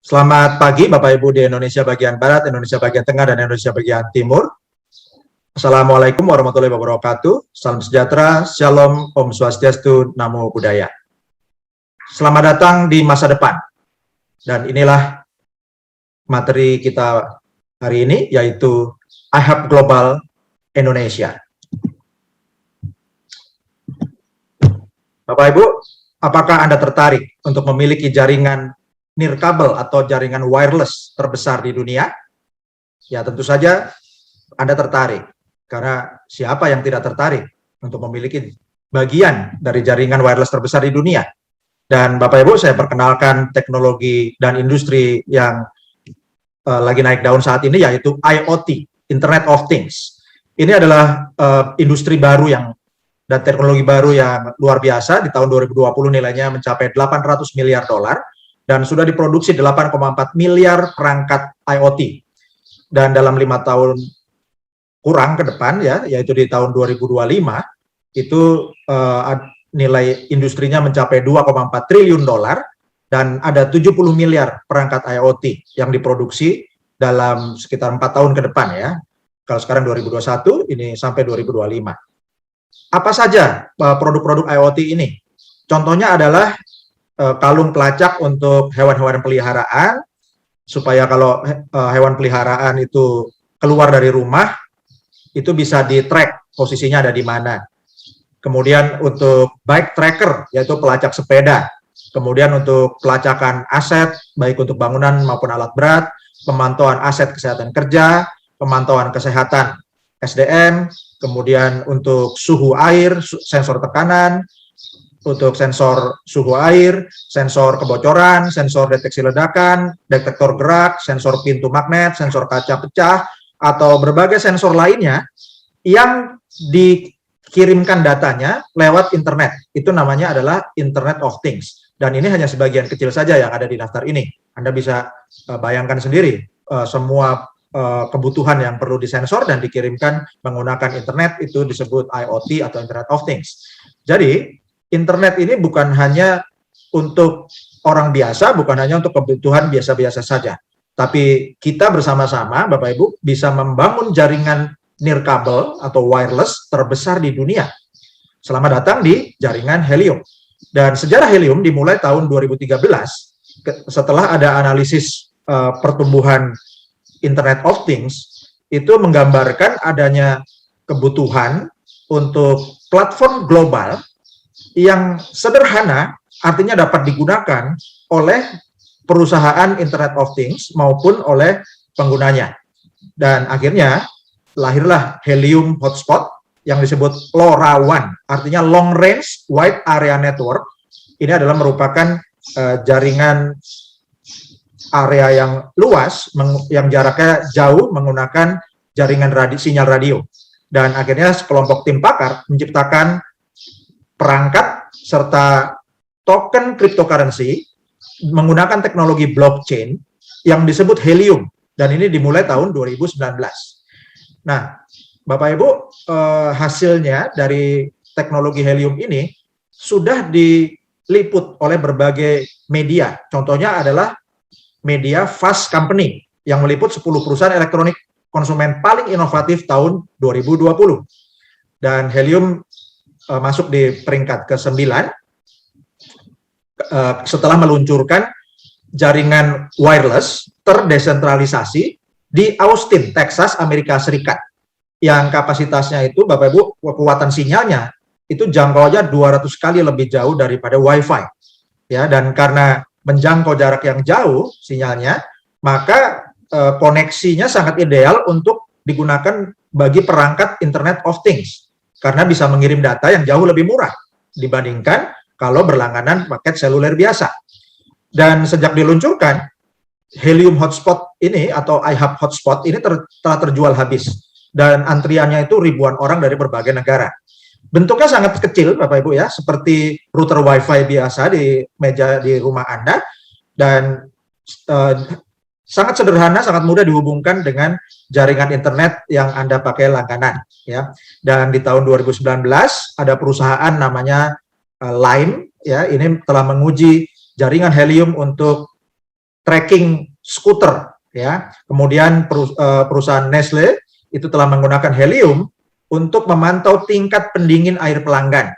Selamat pagi Bapak Ibu di Indonesia bagian Barat, Indonesia bagian Tengah, dan Indonesia bagian Timur. Assalamualaikum warahmatullahi wabarakatuh. Salam sejahtera, Shalom, Om Swastiastu, Namo Buddhaya. Selamat datang di masa depan. Dan inilah materi kita hari ini, yaitu iHub Global Indonesia. Bapak Ibu, apakah Anda tertarik untuk memiliki jaringan nirkabel atau jaringan wireless terbesar di dunia? Ya, tentu saja Anda tertarik, karena siapa yang tidak tertarik untuk memiliki bagian dari jaringan wireless terbesar di dunia? Dan Bapak Ibu, saya perkenalkan teknologi dan industri yang lagi naik daun saat ini, yaitu IoT, Internet of Things. Ini adalah industri baru dan teknologi baru yang luar biasa. Di tahun 2020 nilainya mencapai 800 miliar dolar. Dan sudah diproduksi 8,4 miliar perangkat IoT. Dan dalam 5 tahun kurang ke depan, ya, yaitu di tahun 2025, itu nilai industrinya mencapai 2,4 triliun dolar, dan ada 70 miliar perangkat IoT yang diproduksi dalam sekitar 4 tahun ke depan, ya. Kalau sekarang 2021, ini sampai 2025. Apa saja produk-produk IoT ini? Contohnya adalah kalung pelacak untuk hewan-hewan peliharaan, supaya kalau hewan peliharaan itu keluar dari rumah, itu bisa di-track posisinya ada di mana. Kemudian untuk bike tracker, yaitu pelacak sepeda. Kemudian untuk pelacakan aset, baik untuk bangunan maupun alat berat, pemantauan aset kesehatan kerja, pemantauan kesehatan SDM, kemudian untuk suhu air, sensor tekanan, untuk sensor suhu air, sensor kebocoran, sensor deteksi ledakan, detektor gerak, sensor pintu magnet, sensor kaca pecah, atau berbagai sensor lainnya yang dikirimkan datanya lewat internet. Itu namanya adalah Internet of Things. Dan ini hanya sebagian kecil saja yang ada di daftar ini. Anda bisa bayangkan sendiri semua kebutuhan yang perlu disensor dan dikirimkan menggunakan internet, itu disebut IoT atau Internet of Things. Jadi, internet ini bukan hanya untuk orang biasa, bukan hanya untuk kebutuhan biasa-biasa saja. Tapi kita bersama-sama, Bapak Ibu, bisa membangun jaringan nirkabel atau wireless terbesar di dunia. Selamat datang di jaringan Helium. Dan sejarah Helium dimulai tahun 2013, setelah ada analisis pertumbuhan Internet of Things, itu menggambarkan adanya kebutuhan untuk platform global yang sederhana, artinya dapat digunakan oleh perusahaan Internet of Things maupun oleh penggunanya. Dan akhirnya lahirlah Helium Hotspot yang disebut LoRaWAN, artinya Long Range Wide Area Network. Ini adalah merupakan jaringan area yang luas, yang jaraknya jauh, menggunakan jaringan sinyal radio. Dan akhirnya sekelompok tim pakar menciptakan perangkat serta token cryptocurrency menggunakan teknologi blockchain yang disebut Helium, dan ini dimulai tahun 2019. Nah, Bapak Ibu, hasilnya dari teknologi Helium ini sudah diliput oleh berbagai media. Contohnya adalah media Fast Company yang meliput 10 perusahaan elektronik konsumen paling inovatif tahun 2020. Dan Helium masuk di peringkat ke-9 setelah meluncurkan jaringan wireless terdesentralisasi di Austin, Texas, Amerika Serikat. Yang kapasitasnya itu, Bapak Ibu, kekuatan sinyalnya itu jangkauannya 200 kali lebih jauh daripada Wi-Fi. Ya, dan karena menjangkau jarak yang jauh sinyalnya, maka koneksinya sangat ideal untuk digunakan bagi perangkat Internet of Things, karena bisa mengirim data yang jauh lebih murah dibandingkan kalau berlangganan paket seluler biasa. Dan sejak diluncurkan, Helium Hotspot ini atau iHub Hotspot ini telah terjual habis. Dan antriannya itu ribuan orang dari berbagai negara. Bentuknya sangat kecil, Bapak Ibu, ya, seperti router Wi-Fi biasa di meja di rumah Anda, dan sangat sederhana, sangat mudah dihubungkan dengan jaringan internet yang Anda pakai langganan, ya. Dan di tahun 2019 ada perusahaan namanya Lime, ya, ini telah menguji jaringan Helium untuk tracking skuter, ya. Kemudian perusahaan Nestle itu telah menggunakan helium untuk memantau tingkat pendingin air pelanggan,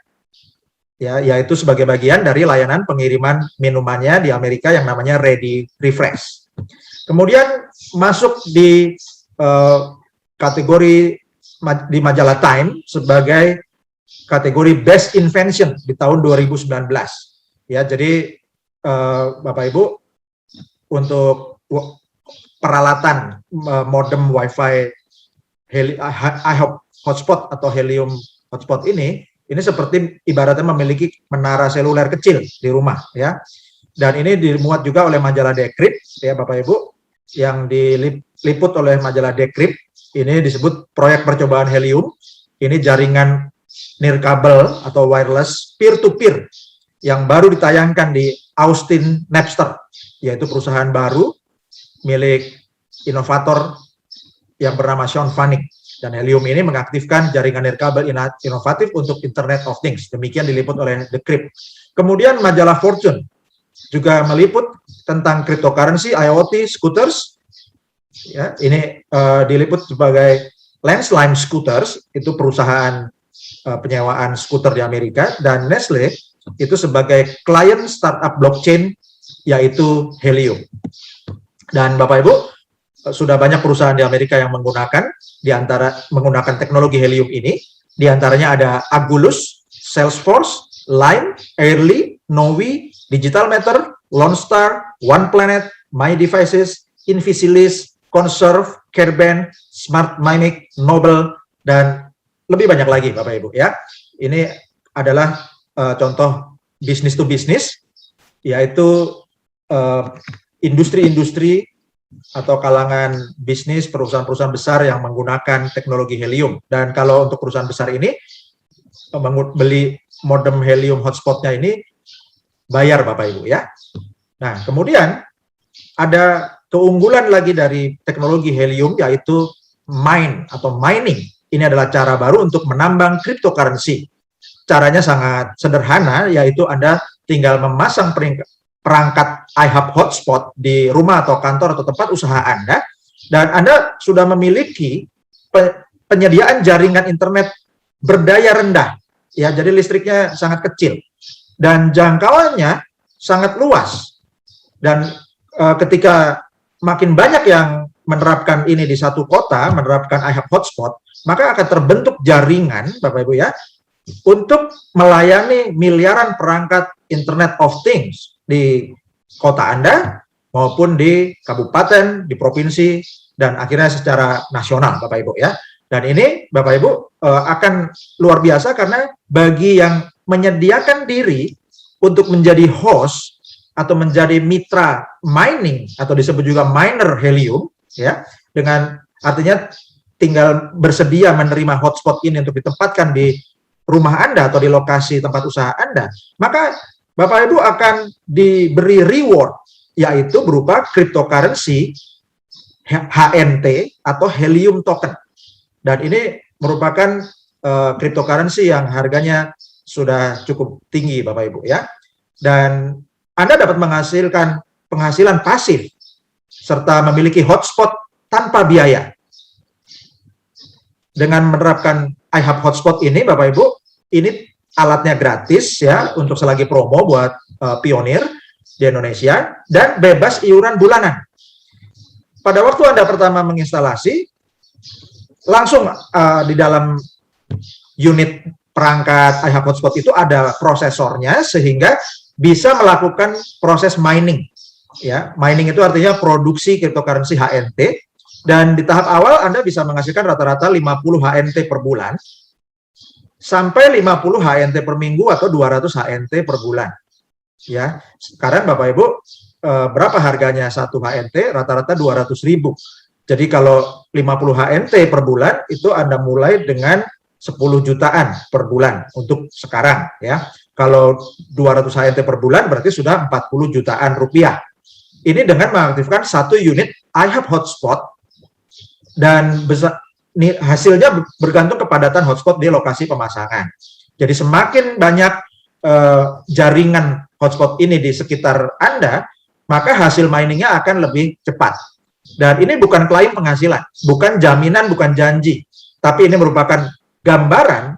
ya, yaitu sebagai bagian dari layanan pengiriman minumannya di Amerika yang namanya Ready Refresh. Kemudian masuk di kategori di majalah Time sebagai kategori Best Invention di tahun 2019. Ya, jadi Bapak Ibu, untuk peralatan modem Wi-Fi hotspot atau helium hotspot ini seperti ibaratnya memiliki menara seluler kecil di rumah, ya. Dan ini dimuat juga oleh majalah Decrypt, ya Bapak Ibu, yang diliput oleh majalah Decrypt. Ini disebut proyek percobaan helium. Ini jaringan nirkabel atau wireless peer-to-peer yang baru ditayangkan di Austin Napster, yaitu perusahaan baru milik inovator yang bernama Sean Fanning. Dan helium ini mengaktifkan jaringan nirkabel inovatif untuk Internet of Things. Demikian diliput oleh Decrypt. Kemudian majalah Fortune juga meliput tentang cryptocurrency, IoT, scooters. Ya, ini diliput sebagai Landsline Scooters, itu perusahaan penyewaan skuter di Amerika, dan Nestle itu sebagai klien startup blockchain, yaitu Helium. Dan Bapak Ibu, sudah banyak perusahaan di Amerika yang menggunakan teknologi Helium ini. Di antaranya ada Agulus, Salesforce, Line, Airly, Novi, Digital Matter, Lone Star, One Planet, My Devices, Invisilis, Conserve, Careben, Smart Mimic, Noble, dan lebih banyak lagi Bapak Ibu, ya. Ini adalah contoh business to business, yaitu industri-industri atau kalangan bisnis perusahaan-perusahaan besar yang menggunakan teknologi helium. Dan kalau untuk perusahaan besar ini beli modem helium hotspotnya ini bayar Bapak Ibu, ya. Nah, kemudian ada keunggulan lagi dari teknologi helium, yaitu mine atau mining. Ini adalah cara baru untuk menambang cryptocurrency. Caranya sangat sederhana, yaitu Anda tinggal memasang perangkat iHub hotspot di rumah atau kantor atau tempat usaha Anda, dan Anda sudah memiliki penyediaan jaringan internet berdaya rendah. Ya, jadi listriknya sangat kecil dan jangkauannya sangat luas. Dan ketika makin banyak yang menerapkan ini di satu kota, menerapkan iHub hotspot, maka akan terbentuk jaringan, Bapak Ibu, ya, untuk melayani miliaran perangkat Internet of Things di kota Anda maupun di kabupaten, di provinsi, dan akhirnya secara nasional, Bapak Ibu, ya. Dan ini Bapak Ibu akan luar biasa, karena bagi yang menyediakan diri untuk menjadi host atau menjadi mitra mining atau disebut juga miner helium, ya, dengan artinya tinggal bersedia menerima hotspot ini untuk ditempatkan di rumah Anda atau di lokasi tempat usaha Anda, maka Bapak Ibu akan diberi reward, yaitu berupa cryptocurrency HNT atau helium token. Dan ini merupakan cryptocurrency yang harganya sudah cukup tinggi Bapak Ibu, ya. Dan Anda dapat menghasilkan penghasilan pasif serta memiliki hotspot tanpa biaya. Dengan menerapkan iHub hotspot ini Bapak Ibu, ini alatnya gratis, ya, untuk selagi promo buat pionir di Indonesia, dan bebas iuran bulanan. Pada waktu Anda pertama menginstalasi, langsung di dalam unit perangkat iHub hotspot itu ada prosesornya, sehingga bisa melakukan proses mining. Ya, mining itu artinya produksi cryptocurrency HNT, dan di tahap awal Anda bisa menghasilkan rata-rata 50 HNT per bulan sampai 50 HNT per minggu atau 200 HNT per bulan. Ya, sekarang Bapak Ibu, berapa harganya satu HNT? Rata-rata 200.000. Jadi kalau 50 HNT per bulan itu Anda mulai dengan 10 jutaan per bulan untuk sekarang, ya. Kalau 200 HNT per bulan berarti sudah 40 jutaan rupiah. Ini dengan mengaktifkan satu unit iHub hotspot, dan hasilnya bergantung kepadatan hotspot di lokasi pemasangan. Jadi semakin banyak jaringan hotspot ini di sekitar Anda, maka hasil miningnya akan lebih cepat. Dan ini bukan klaim penghasilan, bukan jaminan, bukan janji, tapi ini merupakan gambaran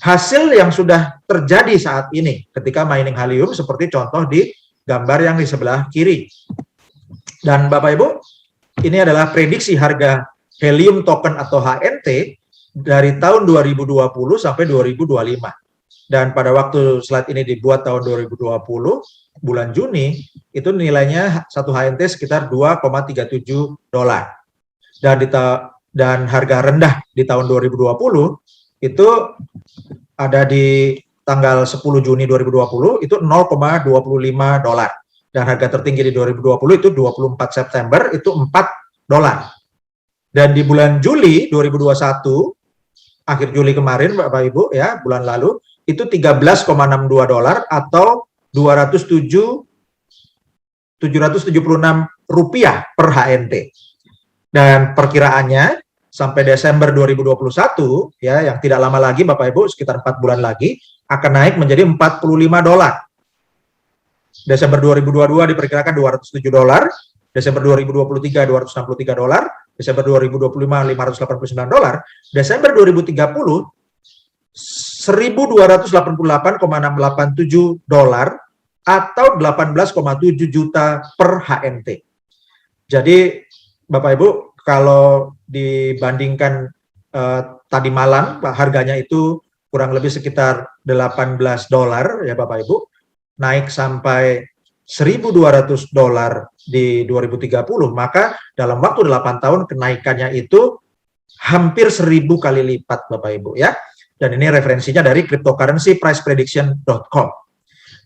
hasil yang sudah terjadi saat ini ketika mining helium seperti contoh di gambar yang di sebelah kiri. Dan Bapak Ibu, ini adalah prediksi harga helium token atau HNT dari tahun 2020 sampai 2025. Dan pada waktu slide ini dibuat tahun 2020, bulan Juni, itu nilainya satu HNT sekitar 2,37 dolar. Dan harga rendah di tahun 2020 itu ada di tanggal 10 Juni 2020 itu 0,25 dolar. Dan harga tertinggi di 2020 itu 24 September itu 4 dolar. Dan di bulan Juli 2021, akhir Juli kemarin Bapak Ibu ya, bulan lalu, itu 13,62 dolar atau 776 rupiah per HNT. Dan perkiraannya sampai Desember 2021 ya, yang tidak lama lagi Bapak Ibu, sekitar 4 bulan lagi akan naik menjadi 45 dolar. Desember 2022 diperkirakan 207 dolar, Desember 2023 263 dolar, Desember 2025 589 dolar, Desember 2030 1.288,687 dolar atau 18,7 juta per HNT. Jadi Bapak Ibu, kalau dibandingkan tadi malam harganya itu kurang lebih sekitar 18 dolar ya Bapak Ibu, naik sampai 1.200 dolar di 2030, maka dalam waktu 8 tahun kenaikannya itu hampir 1.000 kali lipat Bapak Ibu ya. Dan ini referensinya dari cryptocurrencypriceprediction.com.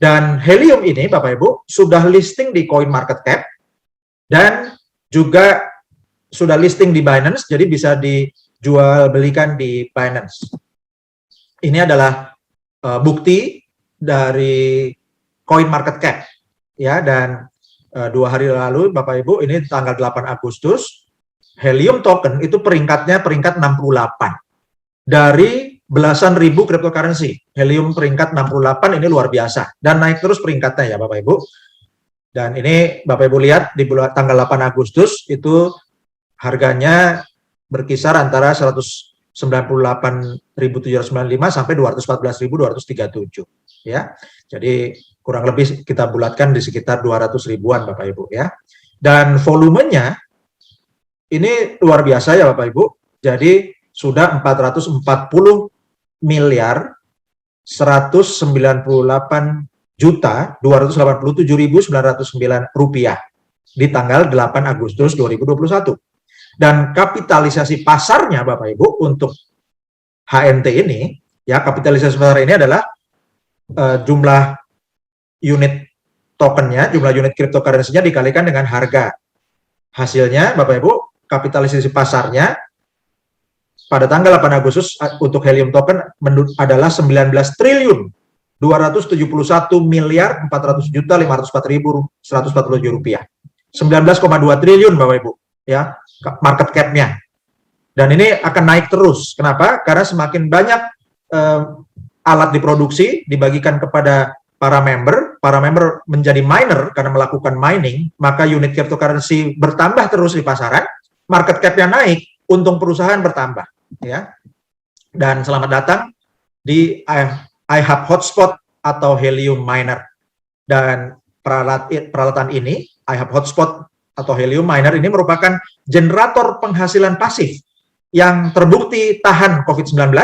Dan helium ini Bapak Ibu sudah listing di CoinMarketCap dan juga sudah listing di Binance, jadi bisa dijual belikan di Binance. Ini adalah bukti dari CoinMarketCap ya, dan 2 hari lalu Bapak Ibu, ini tanggal 8 Agustus, helium token itu peringkatnya peringkat 68 dari belasan ribu cryptocurrency. Helium peringkat 68 ini luar biasa dan naik terus peringkatnya ya Bapak Ibu. Dan ini Bapak Ibu lihat di bulan tanggal 8 Agustus itu harganya berkisar antara 198.795 sampai 214.237 ya. Jadi kurang lebih kita bulatkan di sekitar 200 ribuan Bapak Ibu ya. Dan volumenya ini luar biasa ya Bapak Ibu. Jadi sudah 440 miliar 198 juta 287.909 rupiah di tanggal 8 Agustus 2021. Dan kapitalisasi pasarnya Bapak Ibu untuk HNT ini, ya kapitalisasi pasar ini adalah jumlah unit tokennya, jumlah unit cryptocurrency-nya dikalikan dengan harga. Hasilnya Bapak Ibu, kapitalisasi pasarnya pada tanggal 8 Agustus untuk helium token adalah 19 triliun 271 miliar 400 juta 504.147 rupiah. 19,2 triliun Bapak Ibu ya market cap-nya. Dan ini akan naik terus. Kenapa? Karena semakin banyak alat diproduksi dibagikan kepada para member menjadi miner karena melakukan mining, maka unit cryptocurrency bertambah terus di pasaran, market cap-nya naik, untung perusahaan bertambah ya. Dan selamat datang di iHub Hotspot atau Helium Miner. Dan peralatan ini, iHub Hotspot atau Helium Miner ini merupakan generator penghasilan pasif yang terbukti tahan COVID-19,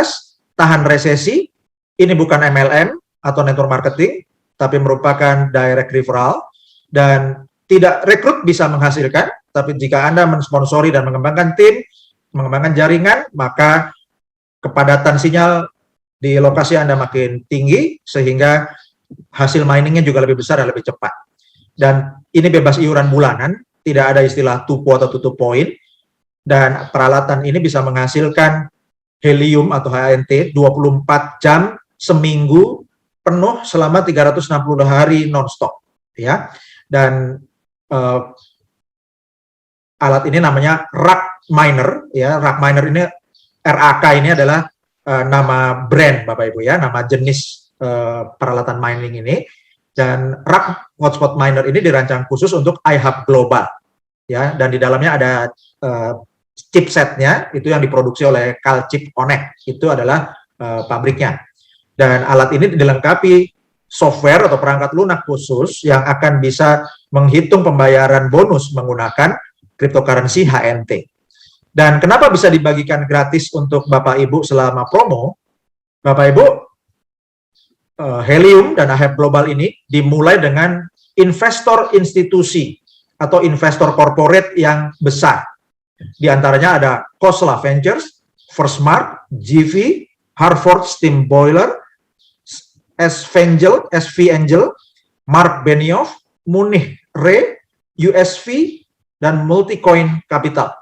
tahan resesi. Ini bukan MLM atau network marketing, tapi merupakan direct referral dan tidak rekrut bisa menghasilkan, tapi jika Anda mensponsori dan mengembangkan tim, mengembangkan jaringan, maka kepadatan sinyal di lokasi Anda makin tinggi, sehingga hasil miningnya juga lebih besar dan lebih cepat. Dan ini bebas iuran bulanan, tidak ada istilah tupo atau tutup poin, dan peralatan ini bisa menghasilkan helium atau HNT 24 jam seminggu penuh selama 360 hari non-stop. Ya. Dan alat ini namanya RAK Miner, ya. RAK Miner ini, RAK ini adalah nama brand Bapak Ibu ya, nama jenis peralatan mining ini. Dan RAK hotspot miner ini dirancang khusus untuk iHub global, ya, dan di dalamnya ada chipsetnya itu yang diproduksi oleh Calchip Connect, itu adalah pabriknya. Dan alat ini dilengkapi software atau perangkat lunak khusus yang akan bisa menghitung pembayaran bonus menggunakan cryptocurrency HNT. Dan kenapa bisa dibagikan gratis untuk Bapak Ibu selama promo? Bapak Ibu, Helium dan iHub Global ini dimulai dengan investor institusi atau investor corporate yang besar. Di antaranya ada Khosla Ventures, First Mark, GV, Harvard Steam Boiler, SV Angel, Mark Benioff, Munich Re, USV, dan Multicoin Capital.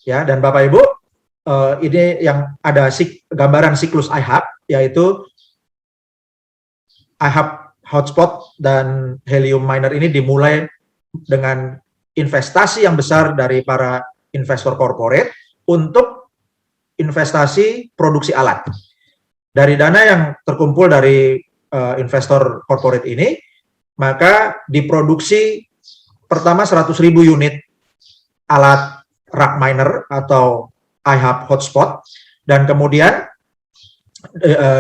Ya, dan Bapak Ibu, ini yang ada gambaran siklus iHub, yaitu iHub Hotspot dan Helium Miner ini dimulai dengan investasi yang besar dari para investor corporate untuk investasi produksi alat. Dari dana yang terkumpul dari investor corporate ini, maka diproduksi pertama 100.000 unit alat RAK miner atau iHub Hotspot, dan kemudian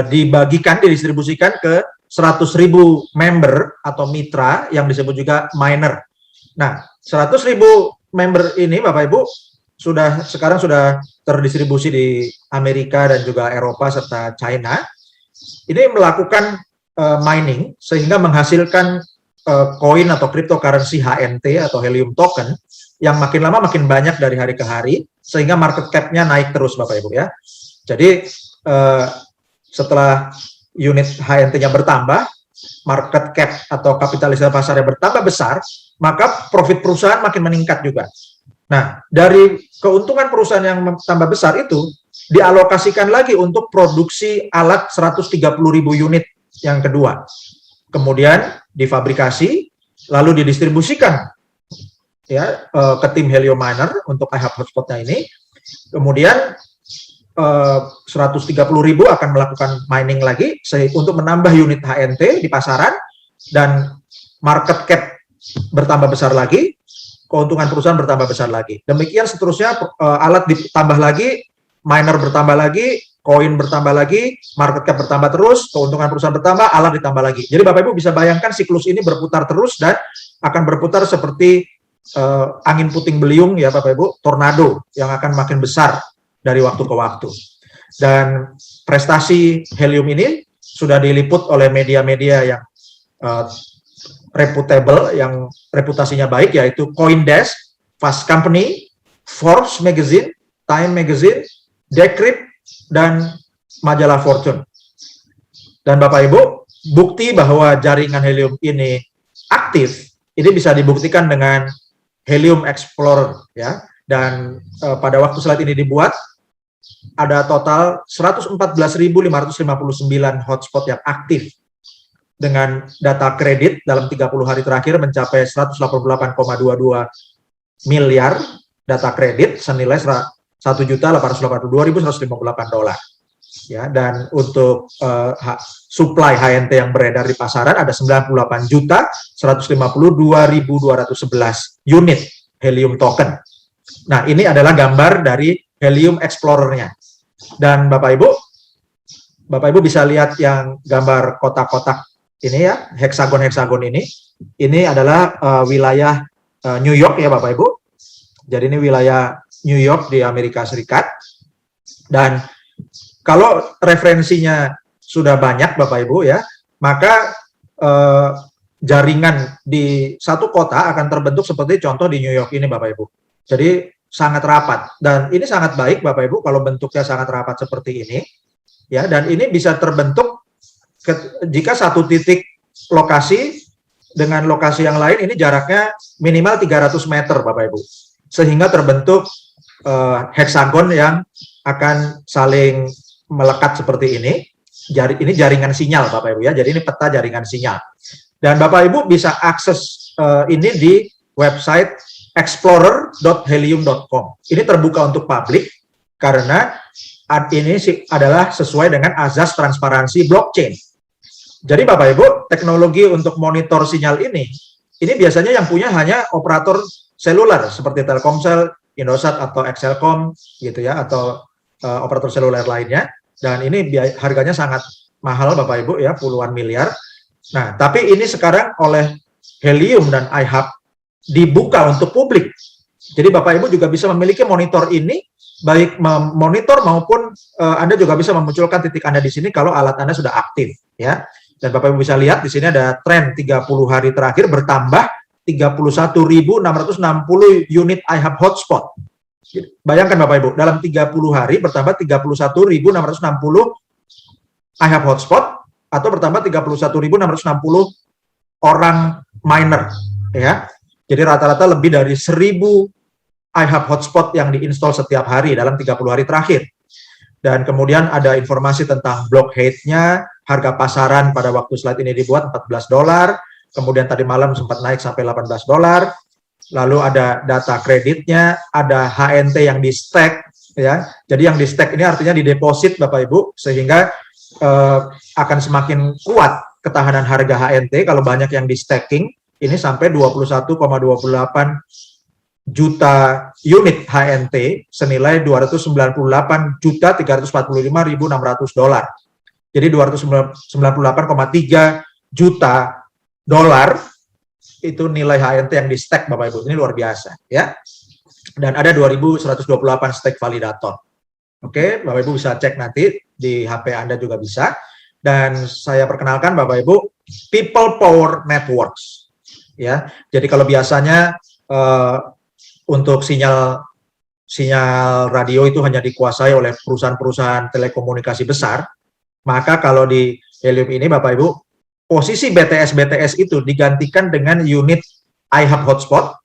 didistribusikan ke 100.000 member atau mitra yang disebut juga miner. Nah, 100.000 member ini Bapak Ibu sekarang sudah terdistribusi di Amerika dan juga Eropa serta China. Ini melakukan mining sehingga menghasilkan koin atau cryptocurrency HNT atau Helium token yang makin lama makin banyak dari hari ke hari, sehingga market cap-nya naik terus Bapak Ibu ya. Jadi setelah unit HNT-nya bertambah, market cap atau kapitalisasi pasarnya bertambah besar, maka profit perusahaan makin meningkat juga. Nah, dari keuntungan perusahaan yang tambah besar itu dialokasikan lagi untuk produksi alat 130.000 unit yang kedua. Kemudian difabrikasi, lalu didistribusikan ya ke tim Helium Miner untuk iHub Hotspot-nya ini. Kemudian 130.000 akan melakukan mining lagi untuk menambah unit HNT di pasaran, dan market cap bertambah besar lagi, keuntungan perusahaan bertambah besar lagi. Demikian seterusnya, alat ditambah lagi, miner bertambah lagi, koin bertambah lagi, market cap bertambah terus, keuntungan perusahaan bertambah, alat ditambah lagi. Jadi Bapak Ibu bisa bayangkan siklus ini berputar terus dan akan berputar seperti angin puting beliung ya Bapak Ibu, tornado yang akan makin besar dari waktu ke waktu. Dan prestasi Helium ini sudah diliput oleh media-media yang reputable, yang reputasinya baik, yaitu CoinDesk, Fast Company, Forbes Magazine, Time Magazine, Decrypt, dan majalah Fortune. Dan Bapak Ibu, bukti bahwa jaringan Helium ini aktif, ini bisa dibuktikan dengan Helium Explorer ya. Dan pada waktu slide ini dibuat, ada total 114.559 hotspot yang aktif dengan data kredit dalam 30 hari terakhir mencapai 188,22 miliar data kredit senilai $1.882.158 ya. Dan untuk supply HNT yang beredar di pasaran ada 98.152.211 unit Helium token. Nah, ini adalah gambar dari Helium Explorer-nya. Dan Bapak Ibu bisa lihat yang gambar kotak-kotak ini ya, heksagon-heksagon ini. Ini adalah wilayah New York ya Bapak Ibu. Jadi ini wilayah New York di Amerika Serikat. Dan kalau referensinya sudah banyak Bapak Ibu ya, maka jaringan di satu kota akan terbentuk seperti contoh di New York ini Bapak Ibu. Jadi sangat rapat, dan ini sangat baik Bapak Ibu kalau bentuknya sangat rapat seperti ini ya. Dan ini bisa terbentuk jika satu titik lokasi dengan lokasi yang lain ini jaraknya minimal 300 meter Bapak Ibu, sehingga terbentuk heksagon yang akan saling melekat seperti ini. Ini jaringan sinyal Bapak Ibu ya, jadi ini peta jaringan sinyal. Dan Bapak Ibu bisa akses ini di website explorer.helium.com. Ini terbuka untuk publik karena ini adalah sesuai dengan azas transparansi blockchain. Jadi Bapak Ibu, teknologi untuk monitor sinyal ini biasanya yang punya hanya operator seluler seperti Telkomsel, Indosat atau Excelcom gitu ya, atau operator seluler lainnya. Dan ini harganya sangat mahal Bapak Ibu ya, puluhan miliar. Nah, tapi ini sekarang oleh Helium dan iHub dibuka untuk publik. Jadi Bapak Ibu juga bisa memiliki monitor ini, baik memonitor maupun Anda juga bisa memunculkan titik Anda di sini kalau alat Anda sudah aktif ya. Dan Bapak Ibu bisa lihat di sini ada tren 30 hari terakhir bertambah 31.660 unit iHub hotspot. Bayangkan Bapak Ibu, dalam 30 hari bertambah 31.660 iHub hotspot atau bertambah 31.660 orang miner ya. Jadi rata-rata lebih dari 1.000 iHub hotspot yang diinstal setiap hari dalam 30 hari terakhir. Dan kemudian ada informasi tentang blockade-nya, harga pasaran pada waktu slide ini dibuat $14, kemudian tadi malam sempat naik sampai $18, lalu ada data kreditnya, ada HNT yang di stack ya. Jadi yang di stack ini artinya di deposit Bapak Ibu, sehingga akan semakin kuat ketahanan harga HNT kalau banyak yang di stacking. Ini sampai 21,28 juta unit HNT senilai $298.345.600. Jadi 298,3 juta dolar itu nilai HNT yang di stack Bapak Ibu. Ini luar biasa ya. Dan ada 2.128 stack validator. Oke, Bapak Ibu bisa cek nanti di HP Anda juga bisa. Dan saya perkenalkan Bapak Ibu, People Power Networks. Ya, jadi kalau biasanya untuk sinyal radio itu hanya dikuasai oleh perusahaan-perusahaan telekomunikasi besar, maka kalau di Helium ini Bapak Ibu, posisi BTS itu digantikan dengan unit iHub hotspot,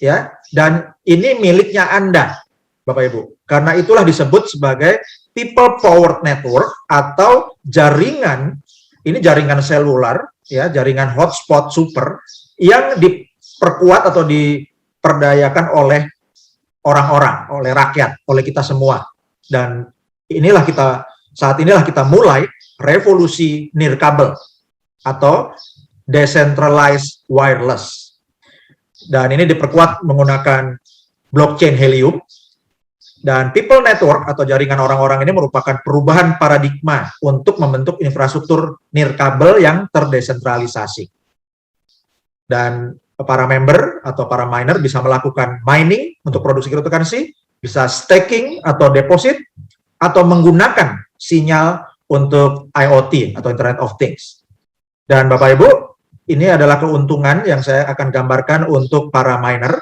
ya, dan ini miliknya Anda, Bapak Ibu. Karena itulah disebut sebagai People Power Network atau jaringan, ini jaringan seluler, ya, jaringan hotspot super yang diperkuat atau diperdayakan oleh orang-orang, oleh rakyat, oleh kita semua. Dan saat inilah kita mulai revolusi nirkabel atau decentralized wireless. Dan ini diperkuat menggunakan blockchain Helium. Dan People Network atau jaringan orang-orang ini merupakan perubahan paradigma untuk membentuk infrastruktur nirkabel yang terdesentralisasi. Dan para member atau para miner bisa melakukan mining untuk produksi cryptocurrency, bisa staking atau deposit, atau menggunakan sinyal untuk IoT atau Internet of Things. Dan Bapak Ibu, ini adalah keuntungan yang saya akan gambarkan untuk para miner.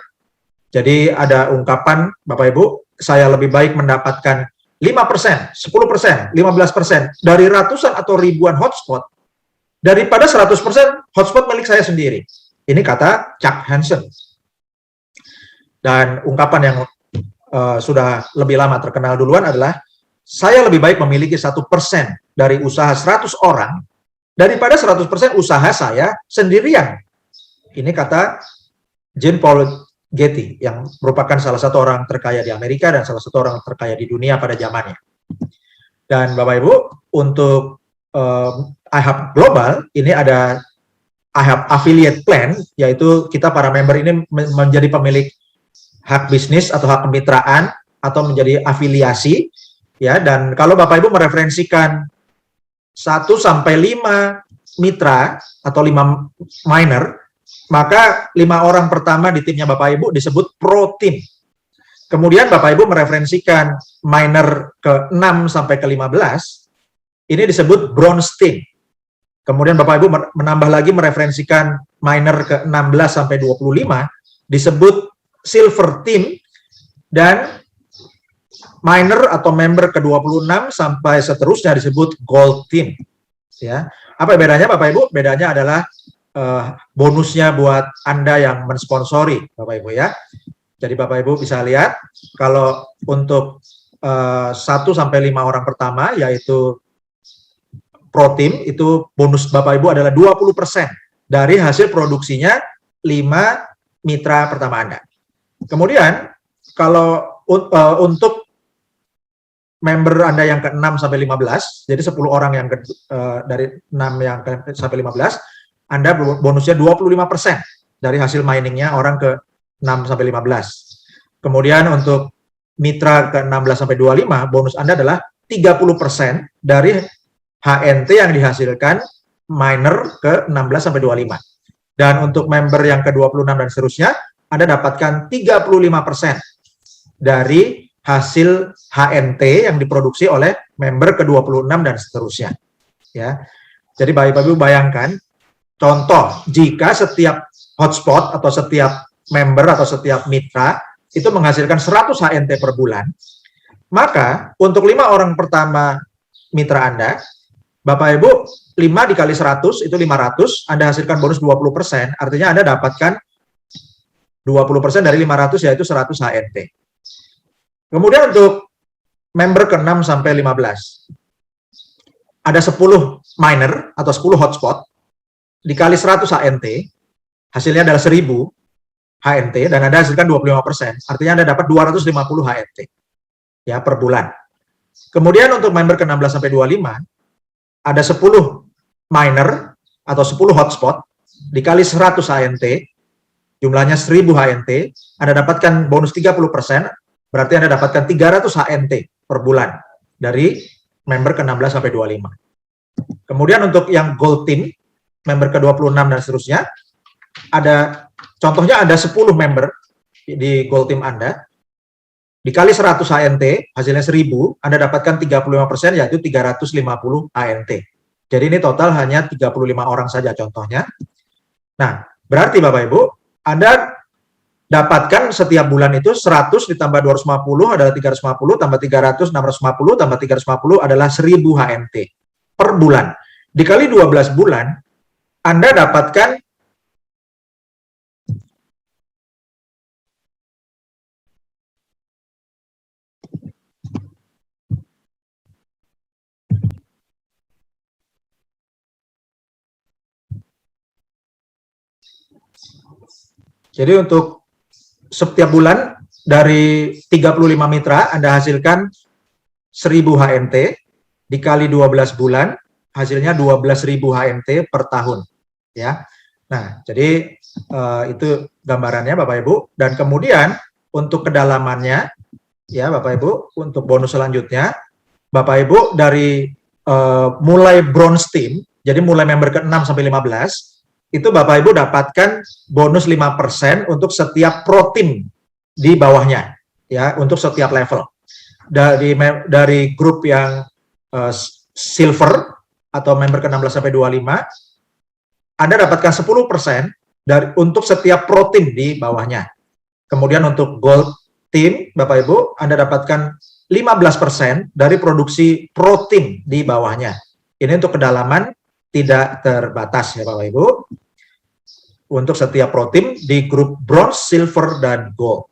Jadi ada ungkapan Bapak Ibu, saya lebih baik mendapatkan 5%, 10%, 15% dari ratusan atau ribuan hotspot daripada 100% hotspot milik saya sendiri. Ini kata Chuck Hansen. Dan ungkapan yang sudah lebih lama terkenal duluan adalah, saya lebih baik memiliki 1% dari usaha 100 orang daripada 100% usaha saya sendirian. Ini kata Jean Paul Getty, yang merupakan salah satu orang terkaya di Amerika dan salah satu orang terkaya di dunia pada zamannya. Dan Bapak Ibu, untuk iHub Global, ini ada iHub Affiliate Plan, yaitu kita para member ini menjadi pemilik hak bisnis atau hak kemitraan atau menjadi afiliasi, ya. Dan kalau Bapak Ibu mereferensikan 1 sampai 5 mitra atau 5 miner, maka 5 orang pertama di timnya Bapak Ibu disebut pro team. Kemudian Bapak Ibu mereferensikan miner ke 6 sampai ke 15, ini disebut bronze team. Kemudian Bapak Ibu menambah lagi mereferensikan miner ke 16 sampai 25 disebut silver team, dan miner atau member ke 26 sampai seterusnya disebut gold team. Ya, apa bedanya Bapak Ibu? Bedanya adalah bonusnya buat Anda yang mensponsori Bapak Ibu ya. Jadi Bapak Ibu bisa lihat kalau untuk 1 sampai 5 orang pertama, yaitu Pro Team, itu bonus Bapak Ibu adalah 20% dari hasil produksinya 5 mitra pertama Anda. Kemudian kalau untuk member Anda yang ke-6 sampai 15, jadi 10 orang yang dari 6 yang sampai 15, Anda bonusnya 25% dari hasil miningnya orang ke 6 sampai 15. Kemudian untuk mitra ke 16 sampai 25, bonus Anda adalah 30% dari HNT yang dihasilkan miner ke 16 sampai 25. Dan untuk member yang ke 26 dan seterusnya, Anda dapatkan 35% dari hasil HNT yang diproduksi oleh member ke 26 dan seterusnya. Ya. Jadi Bapak Ibu bayangkan, contoh jika setiap hotspot atau setiap member atau setiap mitra itu menghasilkan 100 HNT per bulan, maka untuk 5 orang pertama mitra Anda, Bapak Ibu 5 dikali 100 itu 500, Anda hasilkan bonus 20%, artinya Anda dapatkan 20% dari 500 yaitu 100 HNT. Kemudian untuk member ke-6 sampai 15, ada 10 miner atau 10 hotspot, dikali 100 HNT, hasilnya adalah 1000 HNT, dan Anda hasilkan 25%, artinya Anda dapat 250 HNT ya, per bulan. Kemudian untuk member ke-16 sampai 25, ada 10 miner atau 10 hotspot, dikali 100 HNT, jumlahnya 1000 HNT, Anda dapatkan bonus 30%, berarti Anda dapatkan 300 HNT per bulan dari member ke-16 sampai 25. Kemudian untuk yang gold team, member ke-26 dan seterusnya, ada contohnya ada 10 member di gold team Anda, dikali 100 HNT, hasilnya 1000, Anda dapatkan 35%, yaitu 350 HNT. Jadi ini total hanya 35 orang saja contohnya. Nah, berarti Bapak Ibu, Anda dapatkan setiap bulan itu 100 ditambah 250 adalah 350, tambah 300, 650, tambah 350 adalah 1000 HNT per bulan. Dikali 12 bulan, Anda dapatkan jadi untuk setiap bulan dari 35 mitra Anda hasilkan 1000 HNT, dikali 12 bulan hasilnya 12.000 HNT per tahun ya. Nah, jadi itu gambarannya Bapak Ibu, dan kemudian untuk kedalamannya ya Bapak Ibu, untuk bonus selanjutnya Bapak Ibu dari mulai bronze team, jadi mulai member ke-6 sampai 15 itu Bapak Ibu dapatkan bonus 5% untuk setiap pro team di bawahnya ya, untuk setiap level. Dari grup yang silver atau member ke-16 sampai 25, Anda dapatkan 10% untuk setiap pro team di bawahnya. Kemudian untuk gold team Bapak Ibu, Anda dapatkan 15% dari produksi pro team di bawahnya. Ini untuk kedalaman tidak terbatas ya Bapak Ibu, untuk setiap pro team di grup bronze, silver, dan gold.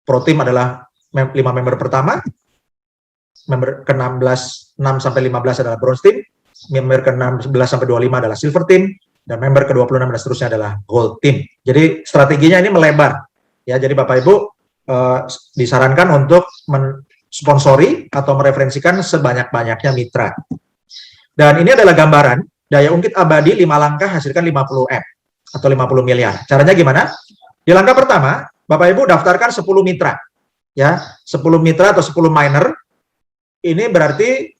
Pro team adalah 5 member pertama, member ke-16 6 sampai 15 adalah bronze team, member ke-16 sampai 25 adalah silver team, dan member ke-26 dan seterusnya adalah gold team. Jadi strateginya ini melebar ya. Jadi Bapak Ibu disarankan untuk mensponsori atau mereferensikan sebanyak-banyaknya mitra. Dan ini adalah gambaran daya ungkit abadi 5 langkah hasilkan 50 M atau 50 miliar. Caranya gimana? Di langkah pertama, Bapak Ibu daftarkan 10 mitra. Ya, 10 mitra atau 10 miner. Ini berarti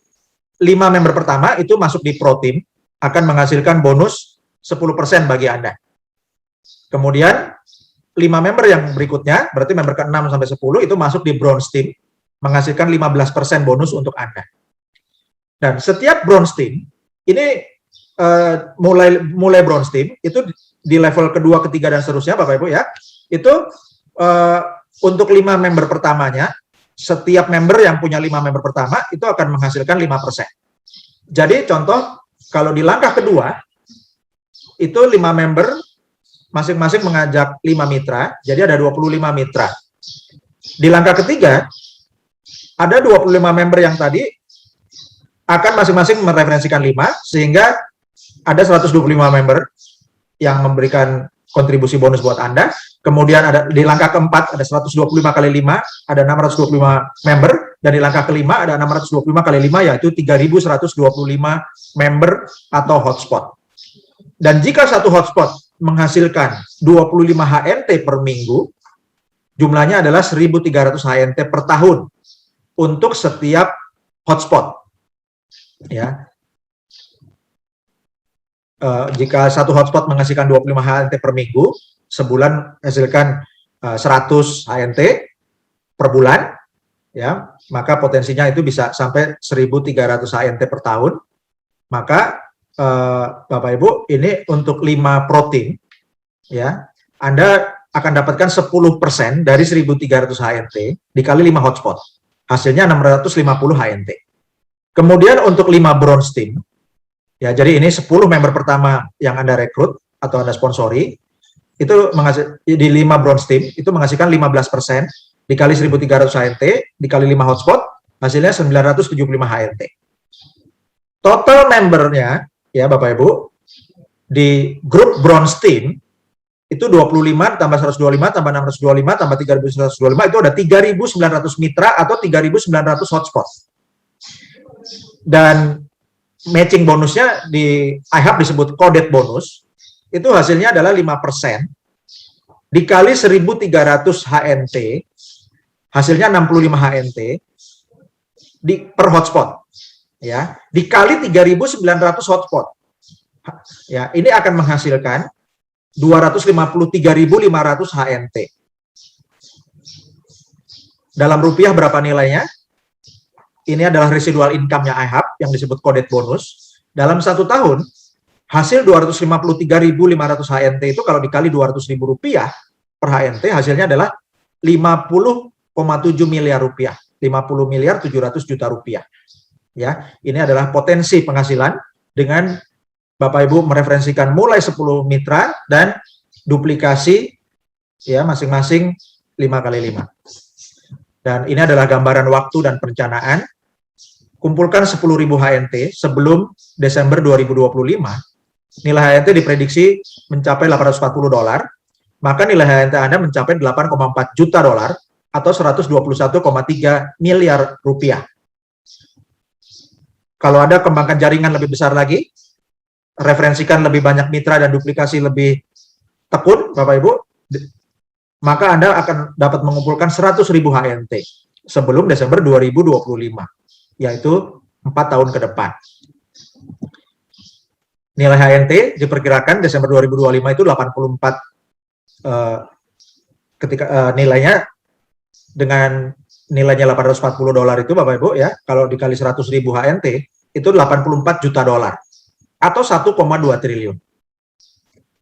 5 member pertama itu masuk di pro team akan menghasilkan bonus 10% bagi Anda. Kemudian 5 member yang berikutnya, berarti member ke-6 sampai 10 itu masuk di bronze team menghasilkan 15% bonus untuk Anda. Dan setiap bronze team ini mulai bronze team itu di level kedua, ketiga, dan seterusnya Bapak Ibu ya, itu untuk 5 member pertamanya, setiap member yang punya 5 member pertama itu akan menghasilkan 5%. Jadi contoh, kalau di langkah kedua, itu 5 member masing-masing mengajak 5 mitra, jadi ada 25 mitra. Di langkah ketiga, ada 25 member yang tadi akan masing-masing mereferensikan 5, sehingga ada 125 member yang memberikan kontribusi bonus buat Anda, Kemudian ada di langkah keempat ada 125 kali 5, ada 625 member, dan di langkah kelima ada 625 kali 5, yaitu 3.125 member atau hotspot. Dan jika satu hotspot menghasilkan 25 HNT per minggu, jumlahnya adalah 1.300 HNT per tahun untuk setiap hotspot. Ya. Jika satu hotspot menghasilkan 25 HNT per minggu, sebulan menghasilkan 100 HNT per bulan, ya, maka potensinya itu bisa sampai 1.300 HNT per tahun. Maka Bapak Ibu, ini untuk 5 protein, ya, Anda akan dapatkan 10% dari 1.300 HNT dikali 5 hotspot. Hasilnya 650 HNT. Kemudian untuk 5 bronze team, ya, jadi ini 10 member pertama yang Anda rekrut atau Anda sponsori, itu di 5 bronze team itu menghasilkan 15% dikali 1.300 HNT dikali 5 hotspot, hasilnya 975 HNT. Total membernya, ya Bapak Ibu, di grup bronze team itu 25 tambah 125 tambah 625 tambah 3.125, itu ada 3.900 mitra atau 3.900 hotspot. Dan matching bonusnya di iHub disebut coded bonus, itu hasilnya adalah 5% dikali 1.300 HNT, hasilnya 65 HNT per hotspot, ya, dikali 3.900 hotspot, ya, ini akan menghasilkan 253.500 HNT. Dalam rupiah berapa nilainya? Ini adalah residual income-nya iHub yang disebut coded bonus. Dalam 1 tahun, hasil 253.500 HNT itu kalau dikali 200.000 rupiah per HNT, hasilnya adalah 50,7 miliar rupiah, 50 miliar 700 juta rupiah. Ya, ini adalah potensi penghasilan dengan Bapak Ibu mereferensikan mulai 10 mitra dan duplikasi, ya, masing-masing 5 kali 5. Dan ini adalah gambaran waktu dan perencanaan. Kumpulkan 10.000 HNT sebelum Desember 2025. Nilai HNT diprediksi mencapai $840, maka nilai HNT Anda mencapai 8,4 juta dolar atau 121,3 miliar rupiah. Kalau Anda kembangkan jaringan lebih besar lagi, referensikan lebih banyak mitra dan duplikasi lebih tekun, Bapak Ibu, maka Anda akan dapat mengumpulkan 100.000 HNT sebelum Desember 2025, yaitu 4 tahun ke depan. Nilai HNT diperkirakan Desember 2025 itu 84, nilainya dengan nilainya $840 itu Bapak Ibu, ya, kalau dikali 100.000 HNT itu 84 juta dolar atau 1,2 triliun.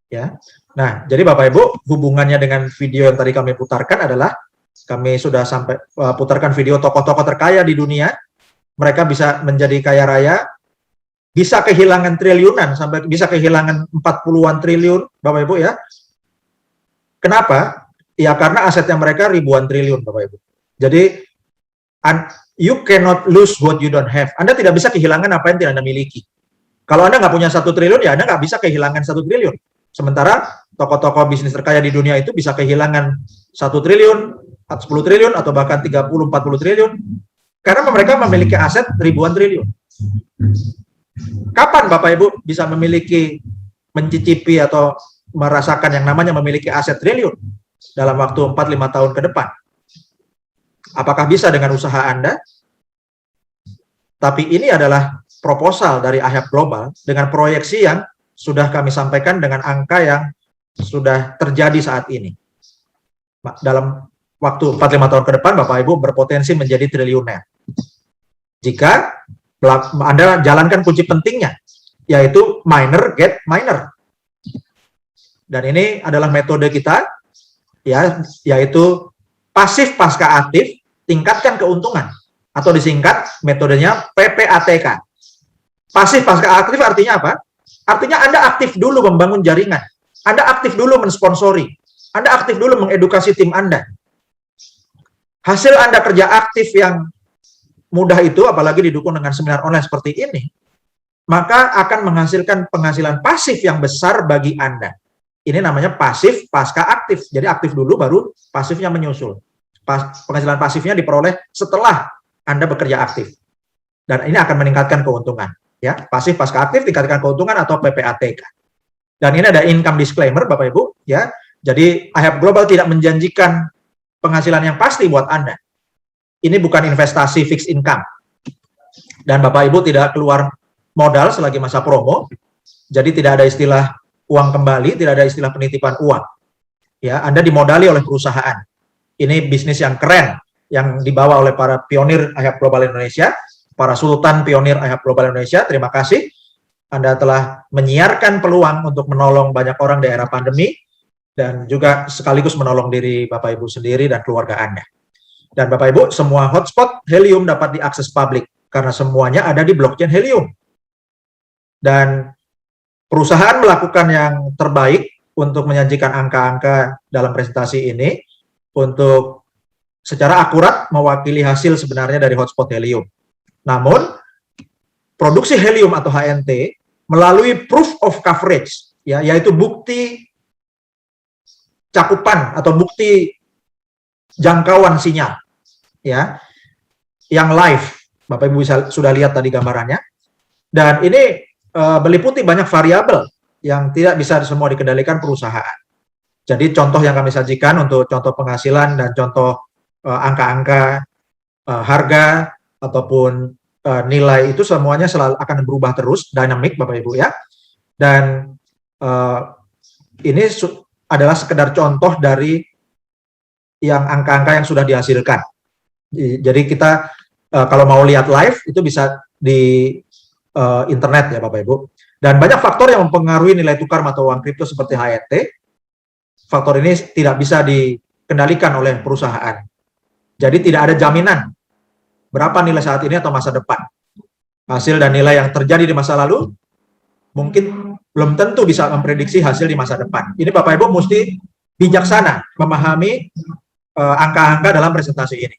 Ya. Nah, jadi Bapak Ibu, hubungannya dengan video yang tadi kami putarkan adalah kami sudah sampai putarkan video tokoh-tokoh terkaya di dunia. Mereka bisa menjadi kaya raya, bisa kehilangan triliunan, sampai bisa kehilangan 40-an triliun, Bapak Ibu, ya. Kenapa? Ya karena asetnya mereka ribuan triliun, Bapak Ibu. Jadi, you cannot lose what you don't have. Anda tidak bisa kehilangan apa yang tidak Anda miliki. Kalau Anda nggak punya 1 triliun, ya Anda nggak bisa kehilangan 1 triliun. Sementara tokoh-tokoh bisnis terkaya di dunia itu bisa kehilangan 1 triliun, 10 triliun, atau bahkan 30-40 triliun. Karena mereka memiliki aset ribuan triliun. Kapan Bapak Ibu bisa memiliki, mencicipi atau merasakan yang namanya memiliki aset triliun? Dalam waktu 4-5 tahun ke depan. Apakah bisa dengan usaha Anda? Tapi ini adalah proposal dari iHub Global dengan proyeksi yang sudah kami sampaikan dengan angka yang sudah terjadi saat ini. Dalam waktu 4-5 tahun ke depan, Bapak Ibu berpotensi menjadi triliuner. Jika Anda jalankan kunci pentingnya, yaitu miner get miner. Dan ini adalah metode kita, ya, yaitu pasif pasca aktif, tingkatkan keuntungan. Atau disingkat metodenya PPATK. Pasif pasca aktif artinya apa? Artinya Anda aktif dulu membangun jaringan. Anda aktif dulu mensponsori. Anda aktif dulu mengedukasi tim Anda. Hasil Anda kerja aktif yang mudah itu, apalagi didukung dengan seminar online seperti ini, maka akan menghasilkan penghasilan pasif yang besar bagi Anda. Ini namanya pasif pasca aktif. Jadi aktif dulu baru pasifnya menyusul. Penghasilan pasifnya diperoleh setelah Anda bekerja aktif. Dan ini akan meningkatkan keuntungan. Ya, pasif pasca aktif tingkatkan keuntungan atau PPATK. Dan ini ada income disclaimer Bapak Ibu, ya. Jadi IHAP Global tidak menjanjikan penghasilan yang pasti buat Anda. Ini bukan investasi fixed income. Dan Bapak Ibu tidak keluar modal selagi masa promo. Jadi tidak ada istilah uang kembali, tidak ada istilah penitipan uang. Ya, Anda dimodali oleh perusahaan. Ini bisnis yang keren yang dibawa oleh para pionir IHAP Global Indonesia, para sultan pionir IHAP Global Indonesia. Terima kasih. Anda telah menyiarkan peluang untuk menolong banyak orang di era pandemi dan juga sekaligus menolong diri Bapak Ibu sendiri dan keluarga Anda. Dan Bapak Ibu, semua hotspot Helium dapat diakses publik karena semuanya ada di blockchain Helium. Dan perusahaan melakukan yang terbaik untuk menyajikan angka-angka dalam presentasi ini untuk secara akurat mewakili hasil sebenarnya dari hotspot Helium. Namun, produksi Helium atau HNT melalui proof of coverage, ya, yaitu bukti cakupan atau bukti jangkauan sinyal, ya, yang live. Bapak Ibu sudah lihat tadi gambarannya. Dan ini meliputi banyak variabel yang tidak bisa semua dikendalikan perusahaan. Jadi contoh yang kami sajikan untuk contoh penghasilan dan contoh angka-angka harga ataupun nilai itu semuanya selalu akan berubah terus, dynamic Bapak Ibu ya. Dan ini adalah sekedar contoh dari yang angka-angka yang sudah dihasilkan. Jadi kita kalau mau lihat live itu bisa di internet ya Bapak Ibu. Dan banyak faktor yang mempengaruhi nilai tukar mata uang kripto seperti HNT. Faktor ini tidak bisa dikendalikan oleh perusahaan. Jadi tidak ada jaminan berapa nilai saat ini atau masa depan. Hasil dan nilai yang terjadi di masa lalu mungkin belum tentu bisa memprediksi hasil di masa depan. Ini Bapak Ibu mesti bijaksana memahami angka-angka dalam presentasi ini.